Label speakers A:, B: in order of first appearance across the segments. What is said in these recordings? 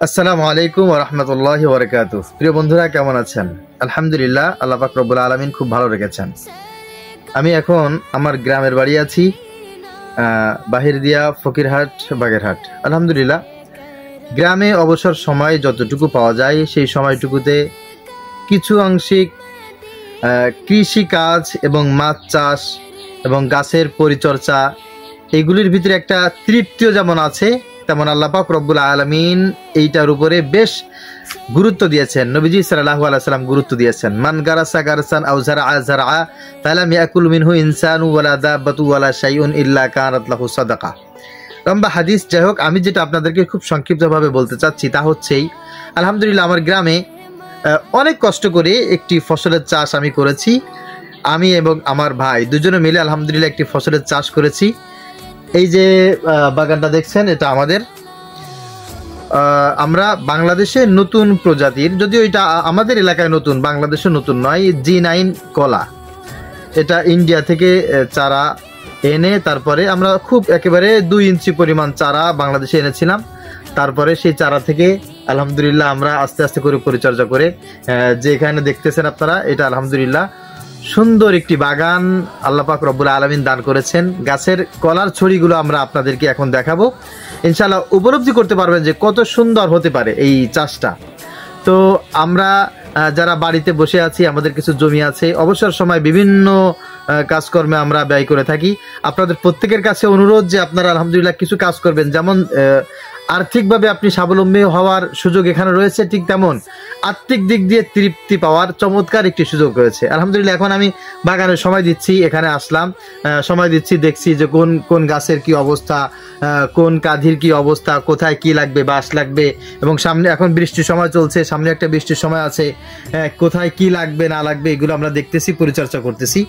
A: আসসালামু আলাইকুম ওয়া রাহমাতুল্লাহি ওয়া বারাকাতুহু। প্রিয় বন্ধুরা, কেমন আছেন? আলহামদুলিল্লাহ, আল্লাহ পাক রব্বুল আলামিন খুব ভালো রেখেছেন। আমি এখন আমার গ্রামের বাড়ি আছি, বাহিরদিয়া, ফকিরহাট, বাগেরহাট। আলহামদুলিল্লাহ, গ্রামে অবসর সময় যতটুকু পাওয়া যায় সেই সময়টুকুতে কিছু আংশিক কৃষি কাজ এবং মাছ চাষ এবং গাছের পরিচর্যা, এইগুলির ভিতরে একটা তৃপ্তিও যেমন আছে, তেমন আল্লাহ পাক রব্বুল আলামিন এইটার উপরে বেশ গুরুত্ব দিয়েছেন। নবীজি সাল্লাল্লাহু আলাইহি ওয়াসাল্লাম গুরুত্ব দিয়েছেন, মান গারাসা গারসান আও যারআ যারআ ফালাম ইয়াকুল মিনহু ইনসানু ওয়ালা দাব্বাতু ওয়ালা শাইউন ইল্লা কানাত লাহু সাদাকা। লম্বা হাদিস। যাই হোক, আমি যেটা আপনাদেরকে খুব সংক্ষিপ্তভাবে বলতে চাচ্ছি তা হচ্ছেই, আলহামদুলিল্লাহ আমার গ্রামে অনেক কষ্ট করে একটি ফসলের চাষ আমি করেছি। আমি এবং আমার ভাই দুজনে মিলে আলহামদুলিল্লাহ একটি ফসলের চাষ করেছি। এই যে বাগানটা দেখছেন, এটা আমাদের। আমরা বাংলাদেশে নতুন প্রজাতির, যদিও এটা আমাদের এলাকায় নতুন, বাংলাদেশে নতুন নয়, G9 কলা। এটা ইন্ডিয়া থেকে চারা এনে তারপরে আমরা খুব একেবারে 2 ইঞ্চি পরিমাণ চারা বাংলাদেশে এনেছিলাম। তারপরে সেই চারা থেকে আলহামদুলিল্লাহ আমরা আস্তে আস্তে করে পরিচর্যা করে যে এখানে দেখতেছেন আপনারা, এটা আলহামদুলিল্লাহ সুন্দর একটি বাগান আল্লাহ পাক রব্বুল আলামিন দান করেছেন। গাছের কলার ছড়িগুলো আমরা আপনাদেরকে এখন দেখাবো। ইনশাআল্লাহ উপলব্ধি করতে পারবেন যে কত সুন্দর হতে পারে এই চাষটা। তো আমরা যারা বাড়িতে বসে আছি, আমাদের কিছু জমি আছে, অবসর সময় বিভিন্ন কাজকর্মে আমরা ব্যয় করে থাকি। আপনাদের প্রত্যেকের কাছে অনুরোধ যে আপনারা আলহামদুলিল্লাহ কিছু কাজ করবেন। যেমন আর্থিকভাবে আপনি স্বাবলম্বী হওয়ার সুযোগ এখানে রয়েছে, ঠিক তেমন আত্মিক দিক দিয়ে তৃপ্তি পাওয়ার চমৎকার একটি সুযোগ রয়েছে। আলহামদুলিল্লাহ এখন আমি বাগানে সময় দিচ্ছি, এখানে আসলাম, সময় দিচ্ছি, দেখছি যে কোন কোন গাছের কি অবস্থা, কোন কাঁধির কি অবস্থা, কোথায় কি লাগবে, বাঁশ লাগবে, এবং সামনে এখন বৃষ্টির সময় চলছে, সামনে একটা বৃষ্টির সময় আছে, কোথায় কি লাগবে না লাগবে এগুলো আমরা দেখতেছি, পরিচর্যা করতেছি।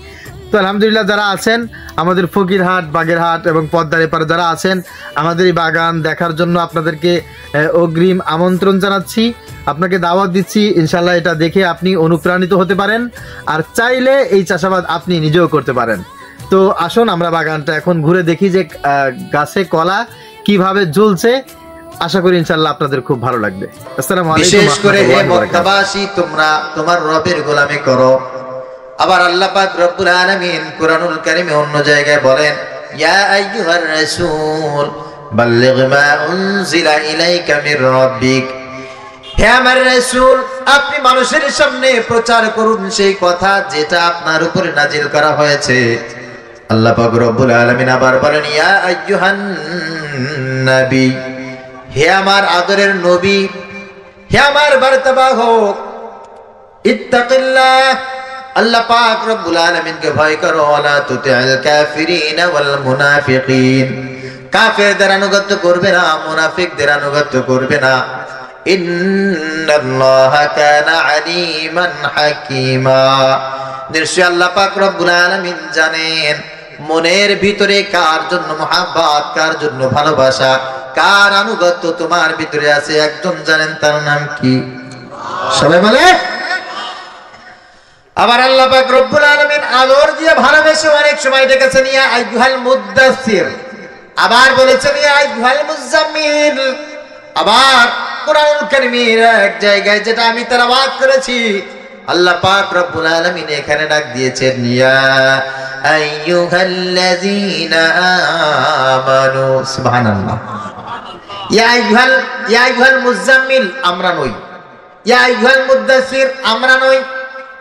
A: তো আলহামদুলিল্লাহ যারা আছেন আমাদের ফকিরহাট, বাগেরহাট এবং পদ্মার এপারে যারা আছেন, আমাদের এই বাগান দেখার জন্য আপনাদেরকে অগ্রিম আমন্ত্রণ জানাচ্ছি, আপনাকে দাওয়াত দিচ্ছি। ইনশাল্লাহ এটা দেখে আপনি অনুপ্রাণিত হতে পারেন, আর চাইলে এই চাষাবাদ আপনি নিজেও করতে পারেন। তো আসুন আমরা বাগানটা এখন ঘুরে দেখি যে গাছে কলা কিভাবে ঝুলছে। আশা করি ইনশাল্লাহ আপনাদের খুব ভালো লাগবে। আসসালামু আলাইকুম।
B: বিশেষ করে হে মক্কাবাসী, তোমরা তোমার রবের গোলামি করো। আবার আল্লাহ পাক রব্বুল আলামিন কুরআনুল কারীমে অন্য জায়গায় বলেন, ইয়া আইয়ুহার রাসূল বাল্লিগ মা উনজিলা ইলাইকা মির রাব্বিক। হে আমার রাসূল, আপনি মানুষের সামনে প্রচার করুন সেই কথা যেটা আপনার উপরে নাজিল করা হয়েছে। আল্লাহ পাক রব্বুল আলামিন আবার বলেন, ইয়া আইয়ুহান নবী, হে আমার আদরের নবী, হে আমার বার্তাবাহক, ইত্তাকিল্লাহ, আল্লাহ পাক রব্বুল আলামিনকে ভয় করো। ওয়ালা তুতিল কাফিরিন ওয়াল মুনাফিকিন, কাফেরদের আনুগত্য করবে না, মুনাফিকদের আনুগত্য করবে না। ইন্নাল্লাহা কানা আলিমান হাকিমা, নিশ্চয় আল্লাহ পাক রব্বুল আলামিন জানেন মনের ভিতরে কার জন্য মুহাব্বত, কার জন্য ভালোবাসা, কার আনুগত্য তোমার ভিতরে আছে, একজন জানেন, তার নাম কি? সবাই বলে। আবার আল্লাহ পাক রব্বুল আলামিন আদর দিয়ে ভালোবেসে অনেক সময় ডেকেছেন ইয়া আইয়ুহাল মুদ্দাসসির, আবার বলেছেন ইয়া আইয়ুহাল মুযাম্মিল। আবার কুরআনুল কারীমের এক জায়গায় যেটা আমি তেলাওয়াত করেছি, আল্লাহ পাক রব্বুল আলামিন এখানে ডাক দিয়েছেন ইয়া আইয়ুহাল্লাযীনা আমানু। সুবহানাল্লাহ। ইয়া আইয়ুহাল মুযাম্মিল আমরা নই, ইয়া আইয়ুহাল মুদ্দাসসির আমরা নই,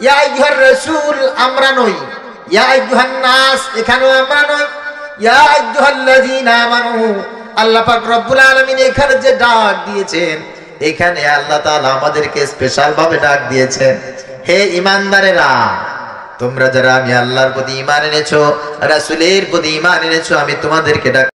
B: ইয়া আইয়ুহার রাসূল আমরা নই, ইয়া আইয়ুহান নাস এখানেও আমরা নই, ইয়া আইয়ুহাল্লাযীনা আমানু। আল্লাহ পাক রব্বুল আলামিন এখানে যে ডাক দিয়েছেন, এখানে আল্লাহ তাআলা আমাদেরকে স্পেশাল ভাবে ডাক দিয়েছেন, হে ঈমানদারেরা, তোমরা যারা আমি আল্লাহর প্রতি ঈমান এনেছো, রাসূলের প্রতি ঈমান এনেছো, আমি তোমাদেরকে ডাক